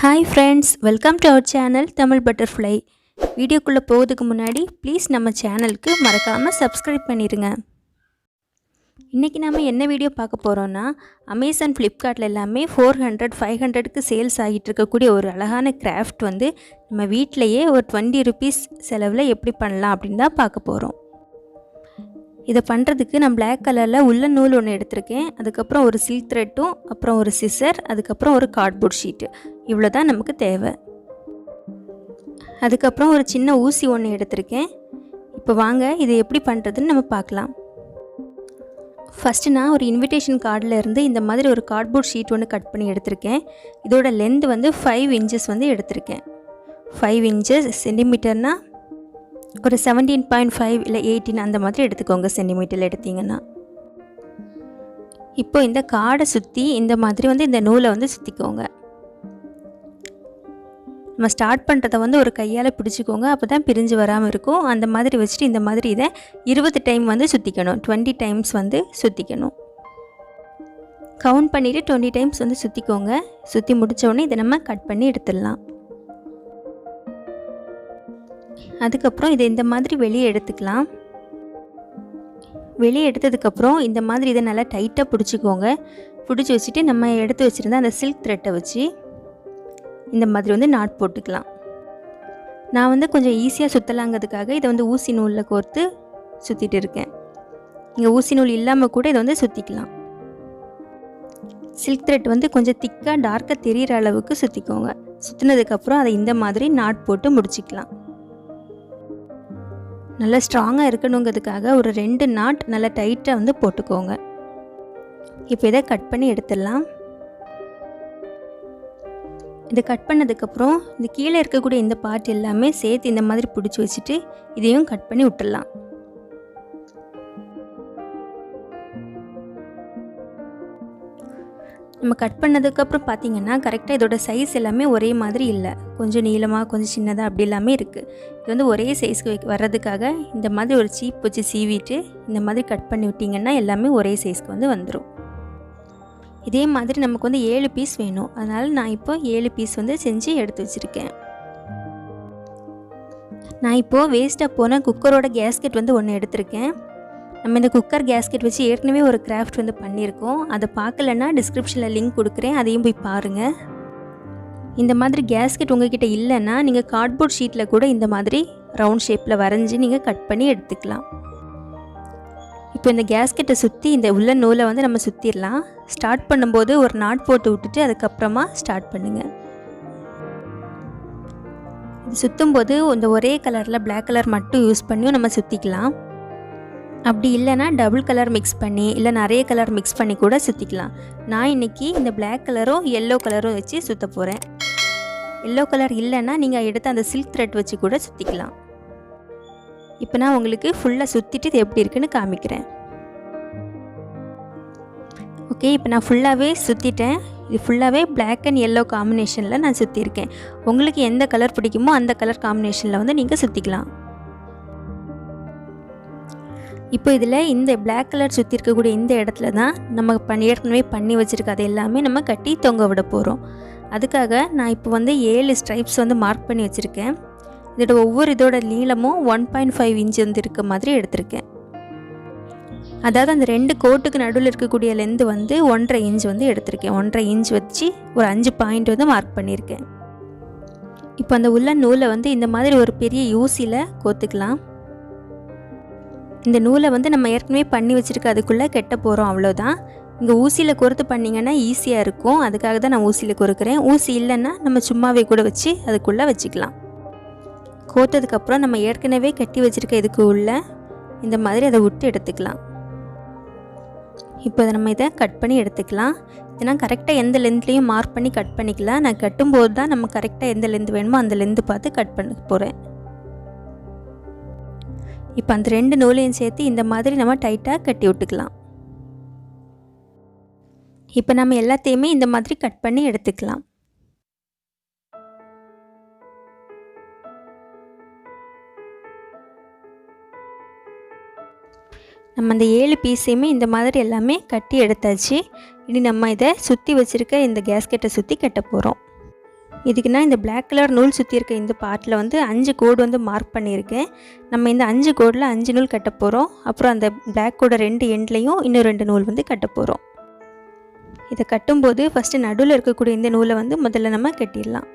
Hi friends, welcome to our channel Tamil Butterfly. வீடியோக்குள்ள போறதுக்கு முன்னாடி ப்ளீஸ் நம்ம சேனலுக்கு மறக்காம Subscribe பண்ணிருங்க. இன்னைக்கு நாம என்ன வீடியோ பார்க்க போறோம்னா Amazon Flipkartல எல்லாமே 400 500க்கு சேல்ஸ் ஆகிட்டு இருக்க கூடிய ஒரு அழகான கிராஃப்ட் வந்து நம்ம வீட்லயே ஒரு 20 ரூபீஸ் செலவுல எப்படி பண்ணலாம் அப்படினு தான் பார்க்க போறோம். இத பண்றதுக்கு நான் Black கலர்ல woolen நூல் ஒன்னு எடுத்துர்க்கேன். அதுக்கு அப்புறம் ஒரு silk threadம் அப்புறம் ஒரு scissor அதுக்கு அப்புறம் ஒரு cardboard sheet. இவ்வளவுதான் நமக்கு தேவை. அதுக்கு அப்புறம் ஒரு சின்ன ஊசி ஒன்னு எடுத்துர்க்கேன். இப்போ வாங்க இது எப்படி பண்றதுன்னு நம்ம பார்க்கலாம். ஃபர்ஸ்ட் நான் ஒரு இன்விடேஷன் கார்ட்ல இருந்து இந்த மாதிரி ஒரு cardboard sheet ஒன்னு கட் பண்ணி எடுத்துர்க்கேன். இதோட லெந்த் வந்து 5 inches வந்து எடுத்துர்க்கேன். 5 inches சென்டிமீட்டர்னா ஒரு 17.5 இல்ல 18 அந்த மாதிரி எடுத்துக்கோங்க சென்டிமீட்டர்ல எடுத்தீங்கன்னா. இப்போ இந்த கார்டை சுத்தி இந்த மாதிரி வந்து இந்த நூலை வந்து சுத்திக்கோங்க. நம்ம ஸ்டார்ட் பண்றத வந்து ஒரு கையால பிடிச்சுக்கோங்க. அப்பதான் பிரிஞ்சு வராம இருக்கும். அந்த மாதிரி வச்சிட்டு இந்த மாதிரி இத 20 டைம் வந்து சுத்திக்கணும். 20 டைம்ஸ் வந்து சுத்திக்கணும். கவுண்ட் பண்ணிட்டு 20 டைம்ஸ் வந்து சுத்திக்கோங்க. சுத்தி முடிச்ச உடனே இத நம்ம கட் பண்ணி எடுத்துடலாம். அதுக்கு அப்புறம் இத இந்த மாதிரி வெளிய எடுத்துக்கலாம். வெளிய எடுத்ததுக்கு அப்புறம் இந்த மாதிரி இத நல்லா டைட்டா பிடிச்சுக்கோங்க. பிடிச்சு வச்சிட்டு நம்ம எடுத்து வச்சிருந்த அந்த silk thread வச்சு இந்த மாதிரி வந்து நாட் போட்டுக்கலாம். நான் வந்து கொஞ்சம் ஈஸியா சுத்தலாங்கிறதுக்காக இத வந்து ஊசி நூல்ல கோர்த்து சுத்திட்டு இருக்கேன். நீங்க ஊசி நூல் இல்லாம கூட இத வந்து சுத்திக்கலாம். silk thread வந்து கொஞ்சம் திக்கா டார்க்கா தெரியற அளவுக்கு சுத்திக்கோங்க. சுத்தினதுக்கு அப்புறம் அதை இந்த மாதிரி நாட் போட்டு முடிச்சுக்கலாம். நல்ல ஸ்ட்ராங்கா இருக்கணும்ங்கிறதுக்காக ஒரு 2 நாட் நல்ல டைட்டா வந்து போட்டுக்கோங்க. இப்போ இத கட் பண்ணி எடுத்துடலாம். இத கட் பண்ணதுக்கு அப்புறம் இந்த கீழ இருக்க கூடிய இந்த பார்ட் எல்லாமே சேர்த்து இந்த மாதிரி பிடிச்சு வச்சிட்டு இதையும் கட் பண்ணி விட்டுறலாம். நம்ம கட் பண்ணதுக்கு அப்புறம் பாத்தீங்கன்னா கரெக்ட்டா இதோட சைஸ் எல்லாமே ஒரே மாதிரி இல்ல. கொஞ்சம் நீளமா கொஞ்சம் சின்னதா அப்படி எல்லாமே இருக்கு. இது வந்து ஒரே சைஸ்க்கு வரதுக்காக இந்த மாதிரி ஒரு சீப் வச்சு சீவிட்டு இந்த மாதிரி கட் பண்ணி விட்டீங்கன்னா எல்லாமே ஒரே சைஸ்க்கு வந்து வந்துரும். இதே மாதிரி நமக்கு வந்து 7 பீஸ் வேணும். அதனால நான் இப்போ 7 பீஸ் வந்து செஞ்சு எடுத்து வச்சிருக்கேன். நான் இப்போ வேஸ்டா போன குக்கரோட gasket வந்து ஒன்னு எடுத்துர்க்கேன். நம்ம இந்த குக்கர் gasket வச்சு ஏற்கனவே ஒரு கிராஃப்ட் வந்து பண்ணியிருக்கோம். அதை பார்க்கலன்னா டிஸ்கிரிப்ஷன்ல லிங்க் கொடுக்குறேன். அதையும் போய் பாருங்க. இந்த மாதிரி gasket உங்ககிட்ட இல்லைன்னா நீங்க கார்ட்போர்ட் ஷீட்ல கூட இந்த மாதிரி ரவுண்ட் ஷேப்ல வரைஞ்சி நீங்க கட் பண்ணி எடுத்துக்கலாம். இப்போ இந்த gasket-ஐ சுத்தி இந்த woolen நூலை வந்து நம்ம சுத்திரலாம். ஸ்டார்ட் பண்ணும்போது ஒரு நாட் போட்டு விட்டுட்டு அதுக்கு அப்புறமா ஸ்டார்ட் பண்ணுங்க. இது சுத்தும்போது இந்த ஒரே கலர்ல Black கலர் மட்டும் யூஸ் பண்ணியும் நம்ம சுத்திக்கலாம். அப்படி இல்லனா டபுள் கலர் mix பண்ணி இல்ல நிறைய கலர் mix பண்ணி கூட சுத்திக்கலாம். நான் இன்னைக்கு இந்த Black கலரும் yellow கலரும் வச்சு சுத்த போறேன். yellow கலர் இல்லனா நீங்க எடுத்து அந்த silk thread வச்சு கூட சுத்திக்கலாம். இப்போ நான் உங்களுக்கு ஃபுல்லா சுத்திட்டு இது எப்படி இருக்குன்னு காமிக்கிறேன். ஓகே, இப்போ நான் ஃபுல்லாவே சுத்திட்டேன். இது ஃபுல்லாவே Black and yellow காம்பினேஷன்ல நான் சுத்தி இருக்கேன். உங்களுக்கு எந்த கலர் பிடிக்குமோ அந்த கலர் காம்பினேஷன்ல வந்து நீங்க சுத்திக்கலாம். இப்போ இதில் இந்த Black கலர் சுற்றி இருக்கக்கூடிய இந்த இடத்துல தான் நம்ம ஏற்கனவே பண்ணி வச்சுருக்க அது எல்லாமே நம்ம கட்டி தொங்க விட போகிறோம். அதுக்காக நான் இப்போ வந்து 7 ஸ்ட்ரைப்ஸ் வந்து மார்க் பண்ணி வச்சுருக்கேன். இதோட நீளமும் 1.5 இன்ச் வந்து இருக்க மாதிரி எடுத்திருக்கேன். அதாவது அந்த 2 கோட்டுக்கு நடுவில் இருக்கக்கூடிய லென்த் வந்து 1.5 இன்ச் வந்து எடுத்திருக்கேன். 1.5 இன்ச் வச்சு ஒரு 5 பாயிண்ட் வந்து மார்க் பண்ணியிருக்கேன். இப்போ அந்த woolen நூலை வந்து இந்த மாதிரி ஒரு பெரிய ஊசியில் கோத்துக்கலாம். இந்த நூலை வந்து நம்ம ஏற்கனவே பண்ணி வச்சிருக்க அதுக்குள்ள கெட்ட போறோம் அவ்வளவுதான். இங்க ஊசியில கோர்த்து பண்ணீங்கன்னா ஈஸியா இருக்கும். அதுக்காக தான் நான் ஊசியில கோர்க்கிறேன். ஊசி இல்லன்னா நம்ம சும்மாவே கூட வச்சு அதுக்குள்ள வச்சுக்கலாம். கோத்ததுக்கு அப்புறம் நம்ம ஏற்கனவே கட்டி வச்சிருக்க இதுக்கு உள்ள இந்த மாதிரி அதை விட்டு எடுத்துக்கலாம். இப்போ நம்ம இத கட் பண்ணி எடுத்துக்கலாம். இதனா கரெக்ட்டா எந்த லெந்த்லயும் மார்க் பண்ணி கட் பண்ணிக்கலாம். நான் கட்டும்போது தான் நம்ம கரெக்ட்டா எந்த லெந்த் வேணுமோ அந்த லெந்த் பார்த்து கட் பண்ண போறேன். இப்போ அந்த 2 நூலையும் சேர்த்து இந்த மாதிரி நம்ம டைட்டா கட்டி விட்டுக்கலாம். இப்போ நம்ம எல்லாத்தையுமே இந்த மாதிரி கட் பண்ணி எடுத்துக்கலாம். நம்ம அந்த 7 பீஸையுமே இந்த மாதிரி எல்லாமே கட்டி எடுத்தாச்சு. இனி நம்ம இதை சுற்றி வச்சுருக்க இந்த கேஸ்கெட்டை சுற்றி கட்ட போகிறோம். இதுக்கு நான் இந்த Black கலர் நூல் சுற்றி இருக்க இந்த பார்ட்டில் வந்து 5 கோடு வந்து மார்க் பண்ணியிருக்கேன். நம்ம இந்த 5 கோடில் 5 நூல் கட்ட போகிறோம். அப்புறம் அந்த பிளாக்கோட 2 எண்ட்லேயும் இன்னும் 2 நூல் வந்து கட்ட போகிறோம். இதை கட்டும்போது ஃபஸ்ட்டு நடுவில் இருக்கக்கூடிய இந்த நூலை வந்து முதல்ல நம்ம கட்டிடலாம்.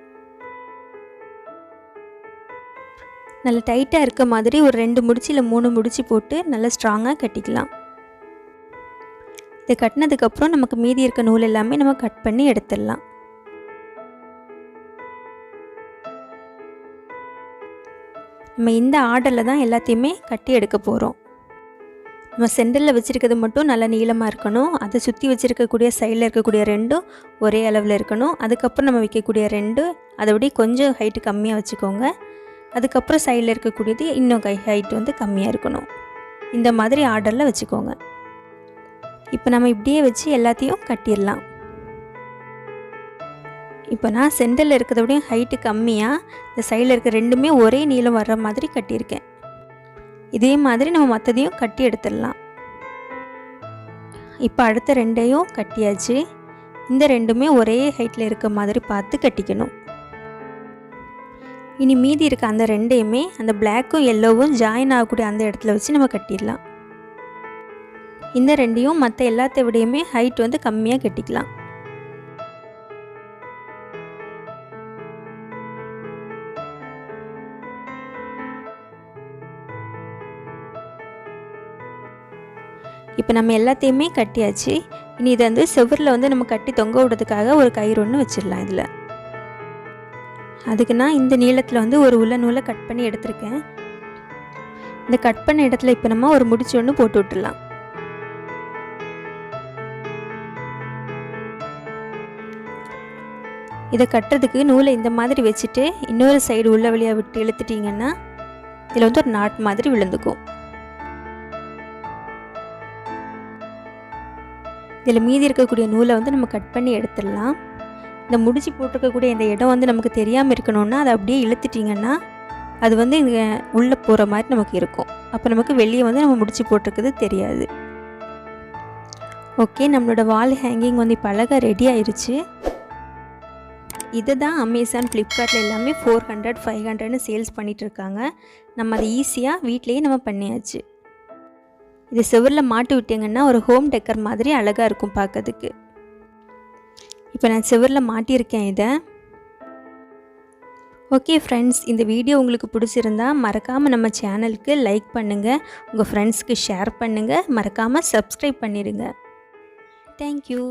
நல்லா டைட்டாக இருக்க மாதிரி ஒரு 2 முடிச்சு இல்லை 3 முடிச்சு போட்டு நல்லா ஸ்ட்ராங்காக கட்டிக்கலாம். இதை கட்டினதுக்கப்புறம் நமக்கு மீதி இருக்க நூல் எல்லாமே நம்ம கட் பண்ணி எடுத்துடலாம். நம்ம இந்த ஆர்டரில் தான் எல்லாத்தையுமே கட்டி எடுக்க போகிறோம். நம்ம சென்டரில் வச்சுருக்கிறது மட்டும் நல்லா நீளமாக இருக்கணும். அதை சுற்றி வச்சுருக்கக்கூடிய சைடில் இருக்கக்கூடிய 2ம் ஒரே அளவில் இருக்கணும். அதுக்கப்புறம் நம்ம வைக்கக்கூடிய 2 அதை விட கொஞ்சம் ஹைட்டு கம்மியாக வச்சுக்கோங்க. அதுக்கப்புறம் சைடில் இருக்கக்கூடியது இன்னும் ஹைட் வந்து கம்மியாக இருக்கணும். இந்த மாதிரி ஆர்டரில் வச்சுக்கோங்க. இப்போ நம்ம இப்படியே வச்சு எல்லாத்தையும் கட்டிடலாம். இப்போ நான் சென்டரில் இருக்கிறத விட ஹைட்டு கம்மியாக இந்த சைடில் இருக்க 2மே ஒரே நீளம் வர்ற மாதிரி கட்டியிருக்கேன். இதே மாதிரி நம்ம மற்றதையும் கட்டி எடுத்துடலாம். இப்போ அடுத்த 2ஐயும் கட்டியாச்சு. இந்த 2மே ஒரே ஹைட்டில் இருக்க மாதிரி பார்த்து கட்டிக்கணும். இனி மீதி இருக்க அந்த 2ஐயுமே அந்த பிளாக்கும் எல்லோவும் ஜாயின் ஆகக்கூடிய அந்த இடத்துல வச்சு நம்ம கட்டிடலாம். இந்த 2ஐயும் மற்ற எல்லாத்த விடையுமே ஹைட் வந்து கம்மியாக கட்டிக்கலாம். இப்போ நம்ம எல்லாத்தையுமே கட்டியாச்சு. இனி இதை வந்து செவரில் வந்து நம்ம கட்டி தொங்க விடுறதுக்காக ஒரு கயிறு ஒன்று வச்சிடலாம். இதில் அதுக்கு நான் இந்த நீளத்தில் வந்து ஒரு உள்ள நூலை கட் பண்ணி எடுத்திருக்கேன். இந்த கட் பண்ண இடத்துல இப்போ நம்ம ஒரு முடிச்சு ஒன்று போட்டு விட்டுடலாம். இதை கட்டுறதுக்கு நூலை இந்த மாதிரி வச்சுட்டு இன்னொரு சைடு உள்ள வழியாக விட்டு இழுத்துட்டிங்கன்னா இதில் வந்து ஒரு நாட் மாதிரி விழுந்துக்கும். இதில் மீதி இருக்கக்கூடிய நூலை வந்து நம்ம கட் பண்ணி எடுத்துடலாம். இந்த முடிச்சு போட்டிருக்கக்கூடிய இந்த இடம் வந்து நமக்கு தெரியாமல் இருக்கணும்னா அதை அப்படியே இழுத்துட்டிங்கன்னா அது வந்து இங்கே உள்ளே போகிற மாதிரி நமக்கு இருக்கும். அப்போ நமக்கு வெளியே வந்து நம்ம முடிச்சு போட்டிருக்கிறது தெரியாது. ஓகே, நம்மளோட வால் ஹேங்கிங் வந்து இப்போ அழகாக ரெடி ஆயிடுச்சு. இதை தான் அமேசான், ஃப்ளிப்கார்ட்டில் எல்லாமே 400, 500ன்னு சேல்ஸ் பண்ணிகிட்ருக்காங்க. நம்ம அதை ஈஸியாக வீட்லேயே நம்ம பண்ணியாச்சு. இது செவரில் மாட்டி விட்டிங்கன்னா ஒரு ஹோம் டெக்கர் மாதிரி அழகாக இருக்கும் பார்க்கறதுக்கு. இப்போ நான் செவரில் மாட்டியிருக்கேன் இதை. ஓகே ஃப்ரெண்ட்ஸ், இந்த வீடியோ உங்களுக்கு பிடிச்சிருந்தா மறக்காமல் நம்ம சேனலுக்கு லைக் பண்ணுங்கள், உங்கள் ஃப்ரெண்ட்ஸ்க்கு ஷேர் பண்ணுங்கள், மறக்காமல் சப்ஸ்கிரைப் பண்ணிடுங்க. தேங்க்யூ.